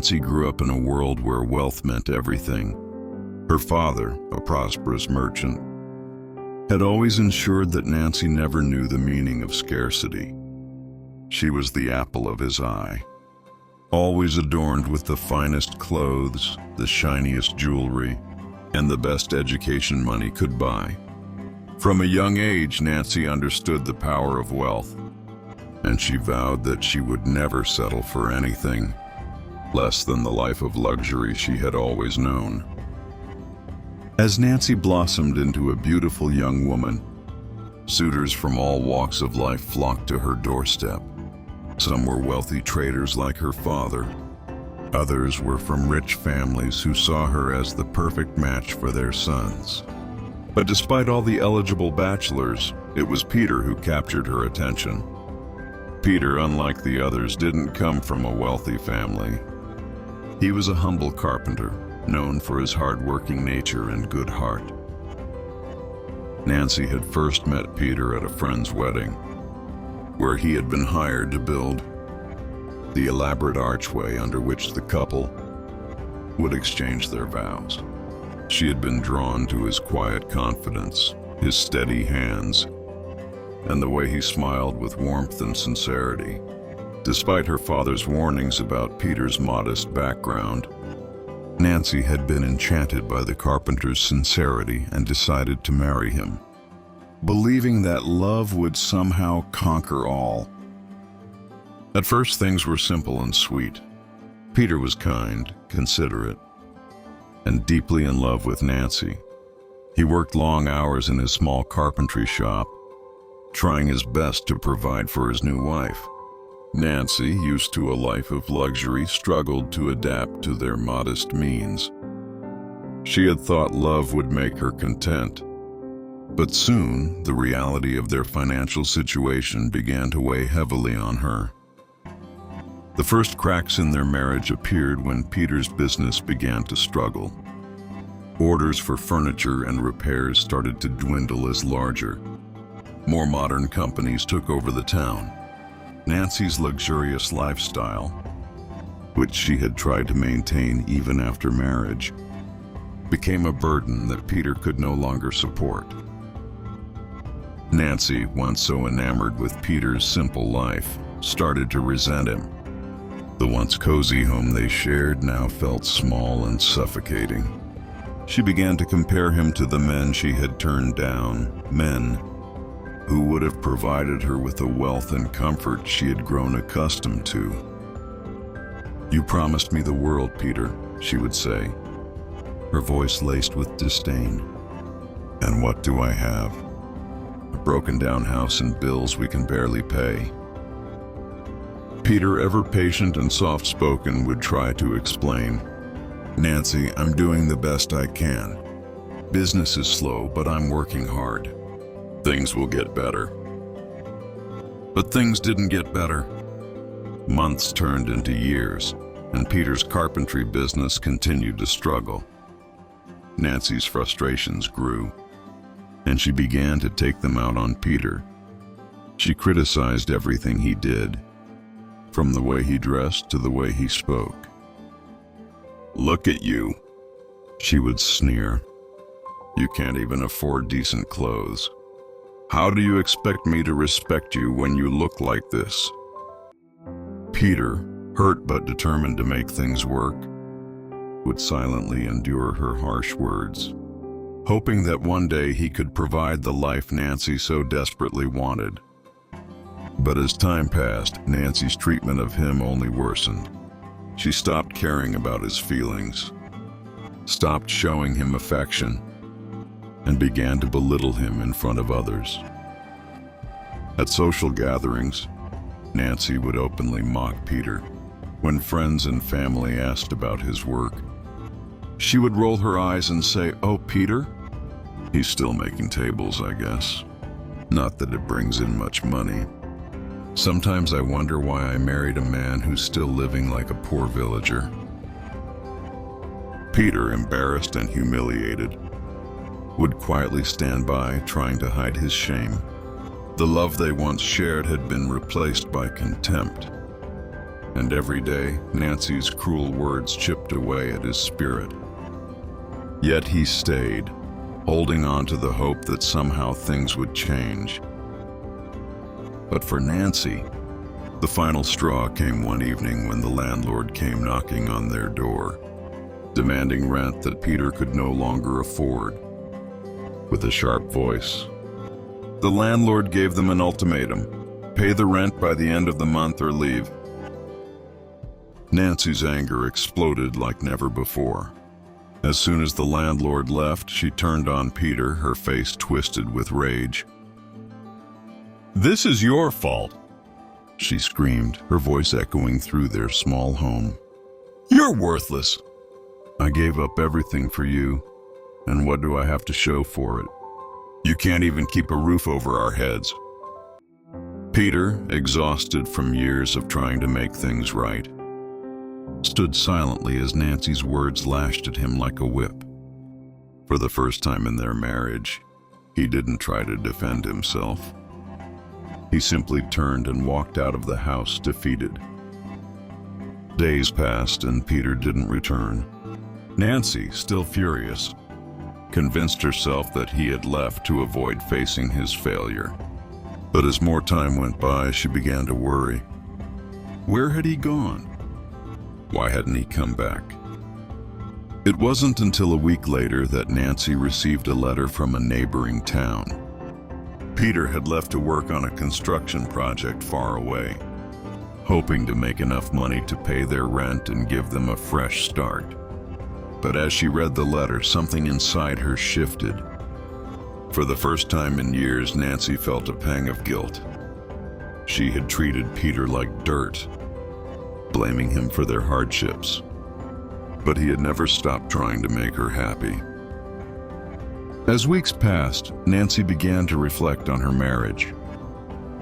Nancy grew up in a world where wealth meant everything. Her father, a prosperous merchant, had always ensured that Nancy never knew the meaning of scarcity. She was the apple of his eye, always adorned with the finest clothes, the shiniest jewelry, and the best education money could buy. From a young age, Nancy understood the power of wealth, and she vowed that she would never settle for anything less than the life of luxury she had always known. As Nancy blossomed into a beautiful young woman, suitors from all walks of life flocked to her doorstep. Some were wealthy traders like her father. Others were from rich families who saw her as the perfect match for their sons. But despite all the eligible bachelors, it was Peter who captured her attention. Peter, unlike the others, didn't come from a wealthy family. He was a humble carpenter, known for his hard-working nature and good heart. Nancy had first met Peter at a friend's wedding, where he had been hired to build the elaborate archway under which the couple would exchange their vows. She had been drawn to his quiet confidence, his steady hands, and the way he smiled with warmth and sincerity. Despite her father's warnings about Peter's modest background, Nancy had been enchanted by the carpenter's sincerity and decided to marry him, believing that love would somehow conquer all. At first, things were simple and sweet. Peter was kind, considerate, and deeply in love with Nancy. He worked long hours in his small carpentry shop, trying his best to provide for his new wife. Nancy, used to a life of luxury, struggled to adapt to their modest means. She had thought love would make her content, but soon the reality of their financial situation began to weigh heavily on her. The first cracks in their marriage appeared when Peter's business began to struggle. Orders for furniture and repairs started to dwindle as larger, more modern companies took over the town. Nancy's luxurious lifestyle, which she had tried to maintain even after marriage, became a burden that Peter could no longer support. Nancy, once so enamored with Peter's simple life, started to resent him. The once cozy home they shared now felt small and suffocating. She began to compare him to the men she had turned down, men who would have provided her with the wealth and comfort she had grown accustomed to. "You promised me the world, Peter," she would say, her voice laced with disdain. "And what do I have? A broken-down house and bills we can barely pay." Peter, ever patient and soft-spoken, would try to explain. "Nancy, I'm doing the best I can. Business is slow, but I'm working hard. Things will get better." But things didn't get better. Months turned into years, and Peter's carpentry business continued to struggle. Nancy's frustrations grew, and she began to take them out on Peter. She criticized everything he did, from the way he dressed to the way he spoke. "Look at you," she would sneer. "You can't even afford decent clothes. How do you expect me to respect you when you look like this?" Peter, hurt but determined to make things work, would silently endure her harsh words, hoping that one day he could provide the life Nancy so desperately wanted. But as time passed, Nancy's treatment of him only worsened. She stopped caring about his feelings, stopped showing him affection, and began to belittle him in front of others. At social gatherings, Nancy would openly mock Peter. When friends and family asked about his work, she would roll her eyes and say, "Oh, Peter? He's still making tables, I guess. Not that it brings in much money. Sometimes I wonder why I married a man who's still living like a poor villager." Peter, embarrassed and humiliated, would quietly stand by, trying to hide his shame. The love they once shared had been replaced by contempt. and every day Nancy's cruel words chipped away at his spirit. Yet he stayed, holding on to the hope that somehow things would change. But for Nancy, the final straw came one evening when the landlord came knocking on their door, demanding rent that Peter could no longer afford. With a sharp voice, the landlord gave them an ultimatum: pay the rent by the end of the month or leave. Nancy's anger exploded like never before. As soon as the landlord left, she turned on Peter, her face twisted with rage. "This is your fault," she screamed, her voice echoing through their small home. "You're worthless." "I gave up everything for you, and what do I have to show for it? You can't even keep a roof over our heads." Peter, exhausted from years of trying to make things right, stood silently as Nancy's words lashed at him like a whip. For the first time in their marriage, he didn't try to defend himself. He simply turned and walked out of the house defeated. Days passed and Peter didn't return. Nancy, still furious, convinced herself that he had left to avoid facing his failure. But as more time went by, she began to worry. Where had he gone? Why hadn't he come back? It wasn't until a week later that Nancy received a letter from a neighboring town. Peter had left to work on a construction project far away, hoping to make enough money to pay their rent and give them a fresh start. But as she read the letter, something inside her shifted. For the first time in years, Nancy felt a pang of guilt. She had treated Peter like dirt, blaming him for their hardships. But he had never stopped trying to make her happy. As weeks passed, Nancy began to reflect on her marriage,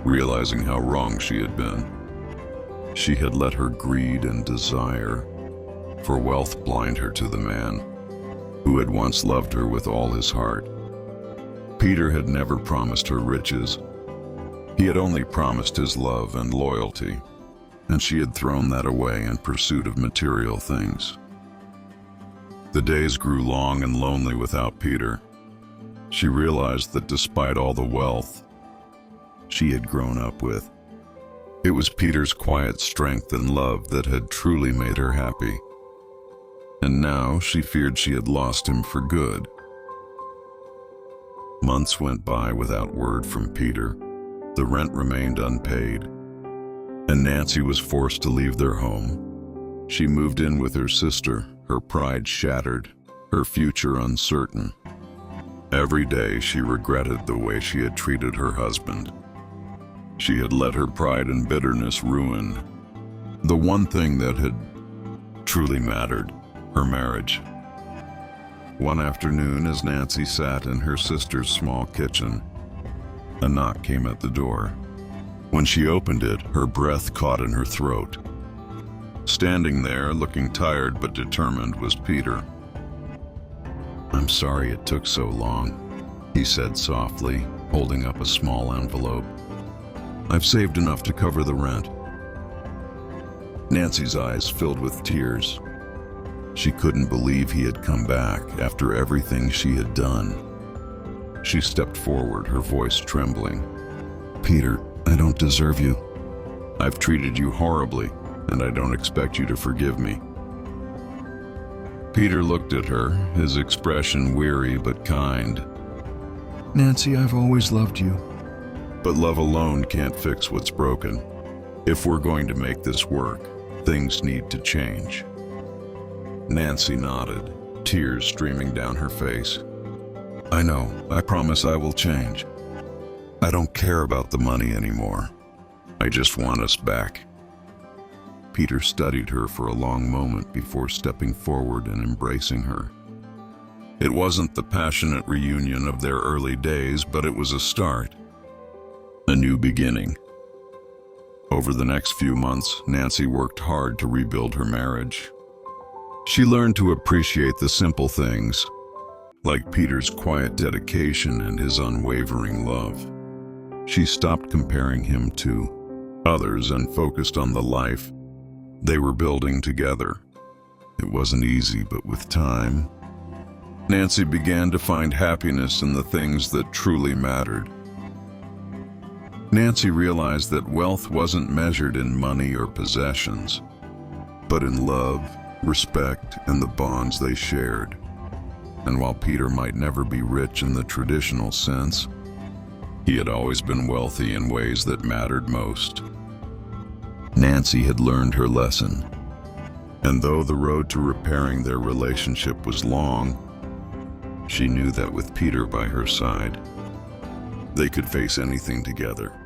realizing how wrong she had been. She had let her greed and desire for wealth blind her to the man who had once loved her with all his heart. Peter had never promised her riches. He had only promised his love and loyalty, and she had thrown that away in pursuit of material things. The days grew long and lonely without Peter. She realized that despite all the wealth she had grown up with, it was Peter's quiet strength and love that had truly made her happy. And now she feared she had lost him for good. Months went by without word from Peter. The rent remained unpaid, and Nancy was forced to leave their home. She moved in with her sister, her pride shattered, her future uncertain. Every day she regretted the way she had treated her husband. She had let her pride and bitterness ruin the one thing that had truly mattered, her marriage. One afternoon, as Nancy sat in her sister's small kitchen, a knock came at the door. When she opened it, her breath caught in her throat. Standing there, looking tired but determined, was Peter. "I'm sorry it took so long," he said softly, holding up a small envelope. "I've saved enough to cover the rent." Nancy's eyes filled with tears. She couldn't believe he had come back after everything she had done. She stepped forward, her voice trembling. "Peter, I don't deserve you. I've treated you horribly, and I don't expect you to forgive me." Peter looked at her, his expression weary but kind. "Nancy, I've always loved you. But love alone can't fix what's broken. If we're going to make this work, things need to change." Nancy nodded, tears streaming down her face. "I know. I promise I will change. I don't care about the money anymore. I just want us back." Peter studied her for a long moment before stepping forward and embracing her. It wasn't the passionate reunion of their early days, but it was a start, a new beginning. Over the next few months, Nancy worked hard to rebuild her marriage. She learned to appreciate the simple things, like Peter's quiet dedication and his unwavering love. She stopped comparing him to others and focused on the life They were building together. It wasn't easy, but with time, Nancy began to find happiness in the things that truly mattered. Nancy realized that wealth wasn't measured in money or possessions, but in love, respect, and the bonds they shared. And while Peter might never be rich in the traditional sense, he had always been wealthy in ways that mattered most. Nancy had learned her lesson, and though the road to repairing their relationship was long, she knew that with Peter by her side, they could face anything together.